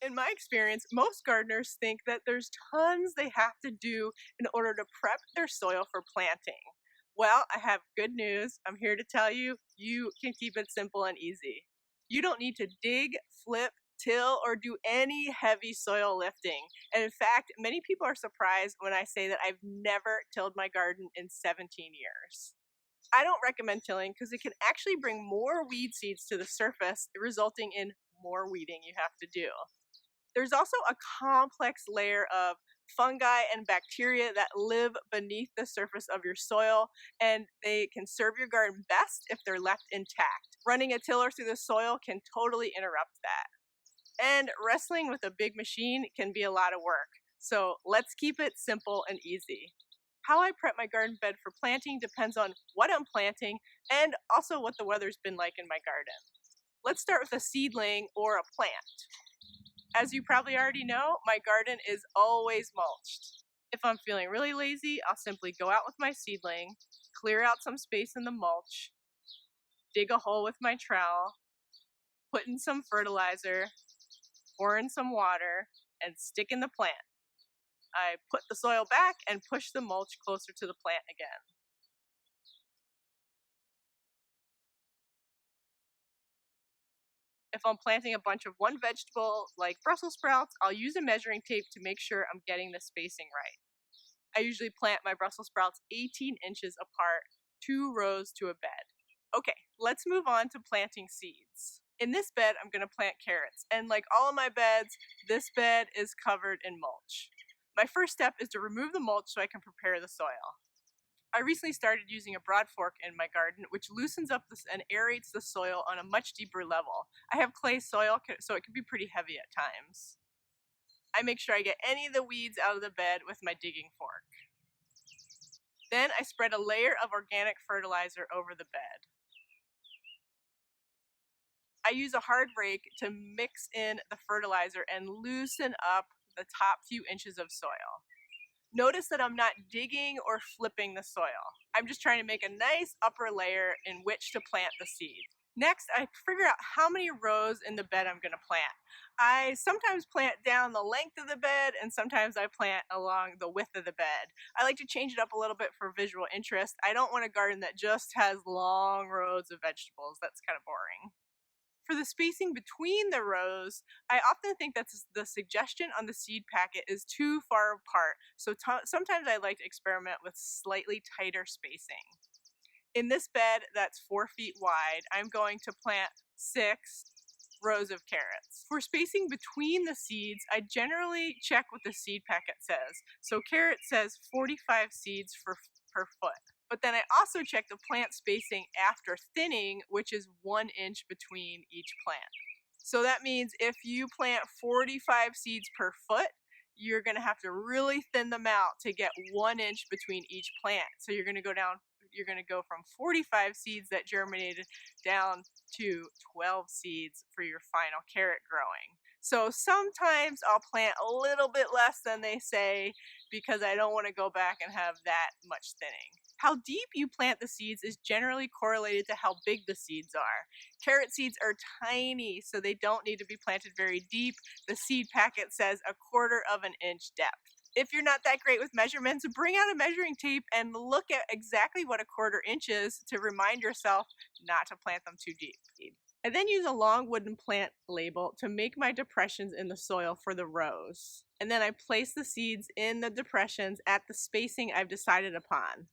In my experience, most gardeners think that there's tons they have to do in order to prep their soil for planting. Well, I have good news. I'm here to tell you, you can keep it simple and easy. You don't need to dig, flip, till, or do any heavy soil lifting. And in fact, many people are surprised when I say that I've never tilled my garden in 17 years. I don't recommend tilling because it can actually bring more weed seeds to the surface, resulting in more weeding you have to do. There's also a complex layer of fungi and bacteria that live beneath the surface of your soil, and they can serve your garden best if they're left intact. Running a tiller through the soil can totally interrupt that. And wrestling with a big machine can be a lot of work, so let's keep it simple and easy. How I prep my garden bed for planting depends on what I'm planting and also what the weather's been like in my garden. Let's start with a seedling or a plant. As you probably already know, my garden is always mulched. If I'm feeling really lazy, I'll simply go out with my seedling, clear out some space in the mulch, dig a hole with my trowel, put in some fertilizer, pour in some water, and stick in the plant. I put the soil back and push the mulch closer to the plant again. If I'm planting a bunch of one vegetable, like Brussels sprouts, I'll use a measuring tape to make sure I'm getting the spacing right. I usually plant my Brussels sprouts 18 inches apart, 2 rows to a bed. Okay, let's move on to planting seeds. In this bed, I'm going to plant carrots, and like all of my beds, this bed is covered in mulch. My first step is to remove the mulch so I can prepare the soil. I recently started using a broad fork in my garden, which loosens up and aerates the soil on a much deeper level. I have clay soil, so it can be pretty heavy at times. I make sure I get any of the weeds out of the bed with my digging fork. Then I spread a layer of organic fertilizer over the bed. I use a hard rake to mix in the fertilizer and loosen up the top few inches of soil. Notice that I'm not digging or flipping the soil. I'm just trying to make a nice upper layer in which to plant the seed. Next, I figure out how many rows in the bed I'm going to plant. I sometimes plant down the length of the bed, and sometimes I plant along the width of the bed. I like to change it up a little bit for visual interest. I don't want a garden that just has long rows of vegetables. That's kind of boring. For the spacing between the rows, I often think that the suggestion on the seed packet is too far apart, so sometimes I like to experiment with slightly tighter spacing. In this bed that's 4 feet wide, I'm going to plant 6 rows of carrots. For spacing between the seeds, I generally check what the seed packet says. So carrot says 45 seeds per foot. But then I also check the plant spacing after thinning, which is 1 inch between each plant. So that means if you plant 45 seeds per foot, you're going to have to really thin them out to get 1 inch between each plant. So you're going to go from 45 seeds that germinated down to 12 seeds for your final carrot growing. So sometimes I'll plant a little bit less than they say because I don't want to go back and have that much thinning. How deep you plant the seeds is generally correlated to how big the seeds are. Carrot seeds are tiny, so they don't need to be planted very deep. The seed packet says 1/4 inch depth. If you're not that great with measurements, bring out a measuring tape and look at exactly what 1/4 inch is to remind yourself not to plant them too deep. I then use a long wooden plant label to make my depressions in the soil for the rows. And then I place the seeds in the depressions at the spacing I've decided upon.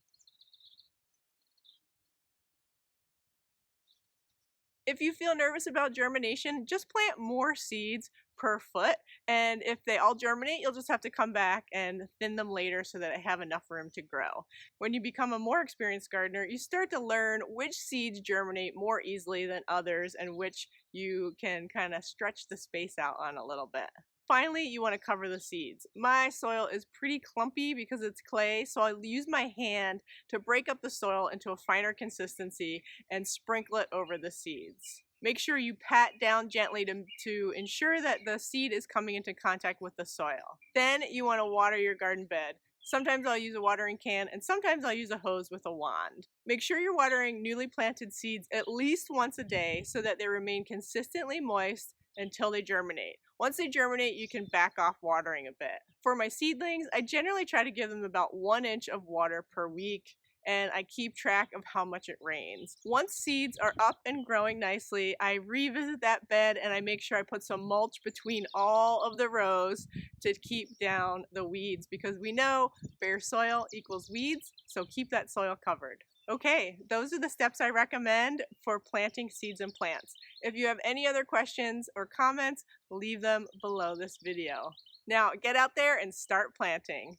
If you feel nervous about germination, just plant more seeds per foot, and if they all germinate, you'll just have to come back and thin them later so that they have enough room to grow. When you become a more experienced gardener, you start to learn which seeds germinate more easily than others and which you can kind of stretch the space out on a little bit. Finally, you want to cover the seeds. My soil is pretty clumpy because it's clay, so I'll use my hand to break up the soil into a finer consistency and sprinkle it over the seeds. Make sure you pat down gently to ensure that the seed is coming into contact with the soil. Then you want to water your garden bed. Sometimes I'll use a watering can, and sometimes I'll use a hose with a wand. Make sure you're watering newly planted seeds at least once a day so that they remain consistently moist until they germinate. Once they germinate, you can back off watering a bit. For my seedlings, I generally try to give them about 1 inch of water per week, and I keep track of how much it rains. Once seeds are up and growing nicely, I revisit that bed and I make sure I put some mulch between all of the rows to keep down the weeds, because we know bare soil equals weeds, so keep that soil covered. Okay, those are the steps I recommend for planting seeds and plants. If you have any other questions or comments, leave them below this video. Now, get out there and start planting.